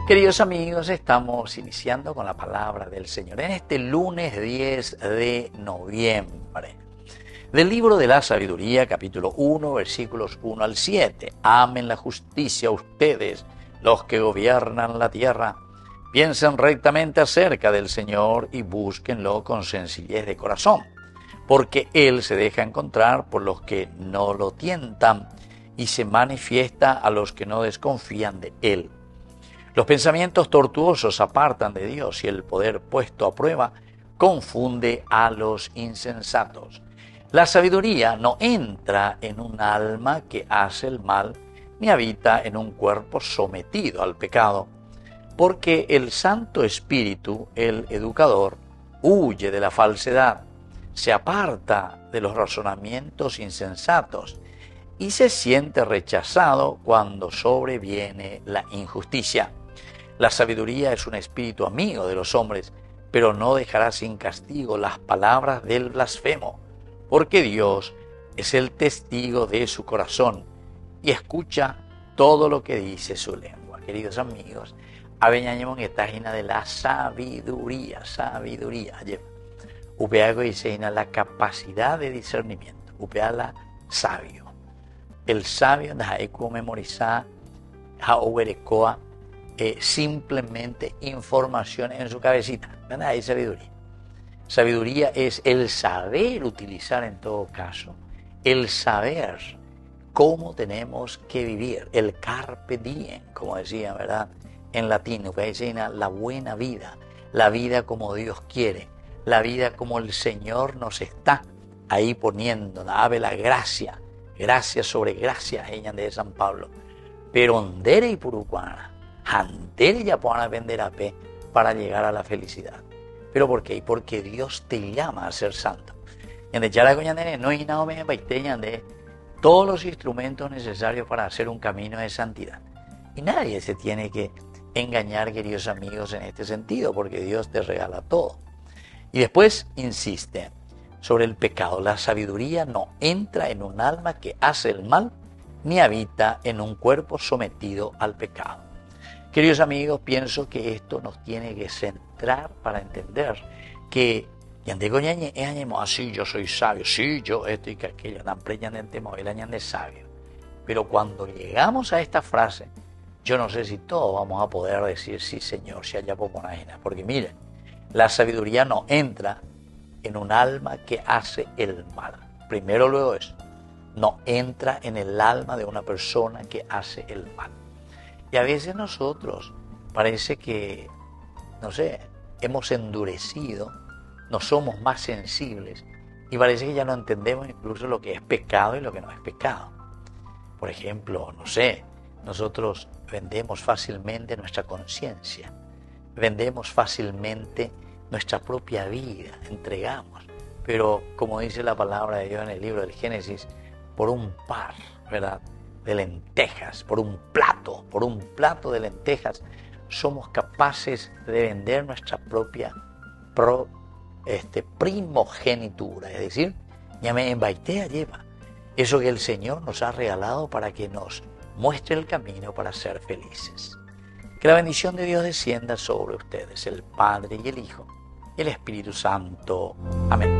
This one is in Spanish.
Queridos amigos, estamos iniciando con la palabra del Señor en este lunes 10 de noviembre. Del libro de la sabiduría, capítulo 1, versículos 1 al 7. Amen la justicia ustedes, los que gobiernan la tierra. Piensen rectamente acerca del Señor y búsquenlo con sencillez de corazón, porque Él se deja encontrar por los que no lo tientan y se manifiesta a los que no desconfían de Él. Los pensamientos tortuosos apartan de Dios y el poder puesto a prueba confunde a los insensatos. La sabiduría no entra en un alma que hace el mal, ni habita en un cuerpo sometido al pecado, porque el Santo Espíritu, el educador, huye de la falsedad, se aparta de los razonamientos insensatos y se siente rechazado cuando sobreviene la injusticia. La sabiduría es un espíritu amigo de los hombres, pero no dejará sin castigo las palabras del blasfemo, porque Dios es el testigo de su corazón y escucha todo lo que dice su lengua. Queridos amigos, aveñañemos en página de la sabiduría. Upeago dice la capacidad de discernimiento, upeala sabio. El sabio deja memorizar, deja simplemente información en su cabecita. ¿Verdad? Hay sabiduría. Sabiduría es el saber utilizar en todo caso, el saber cómo tenemos que vivir, el carpe diem, como decía, ¿verdad? En latín, que dice la buena vida, la vida como Dios quiere, la vida como el Señor nos está ahí poniendo, ave la gracia sobre gracia, de San Pablo. Pero ondere y purucuana, Antel ya puedan aprender a pe para llegar a la felicidad. ¿Pero por qué? Porque Dios te llama a ser santo. Y en echar no hay nada de todos los instrumentos necesarios para hacer un camino de santidad. Y nadie se tiene que engañar, queridos amigos, en este sentido, porque Dios te regala todo. Y después insiste sobre el pecado. La sabiduría no entra en un alma que hace el mal, ni habita en un cuerpo sometido al pecado. Queridos amigos, pienso que esto nos tiene que centrar para entender que así yo soy sabio, sí, yo esto y que aquello, de sabio. Pero cuando llegamos a esta frase, yo no sé si todos vamos a poder decir sí, Señor, si haya poconajena, porque miren, la sabiduría no entra en un alma que hace el mal. Primero luego eso, no entra en el alma de una persona que hace el mal. Y a veces nosotros parece que, no sé, hemos endurecido, no somos más sensibles y parece que ya no entendemos incluso lo que es pecado y lo que no es pecado. Por ejemplo, no sé, nosotros vendemos fácilmente nuestra conciencia, vendemos fácilmente nuestra propia vida, entregamos. Pero como dice la palabra de Dios en el libro del Génesis, por un par, ¿verdad?, de lentejas, por un plato de lentejas, somos capaces de vender nuestra propia primogenitura, es decir, lleva eso que el Señor nos ha regalado para que nos muestre el camino para ser felices. Que la bendición de Dios descienda sobre ustedes, el Padre y el Hijo y el Espíritu Santo. Amén.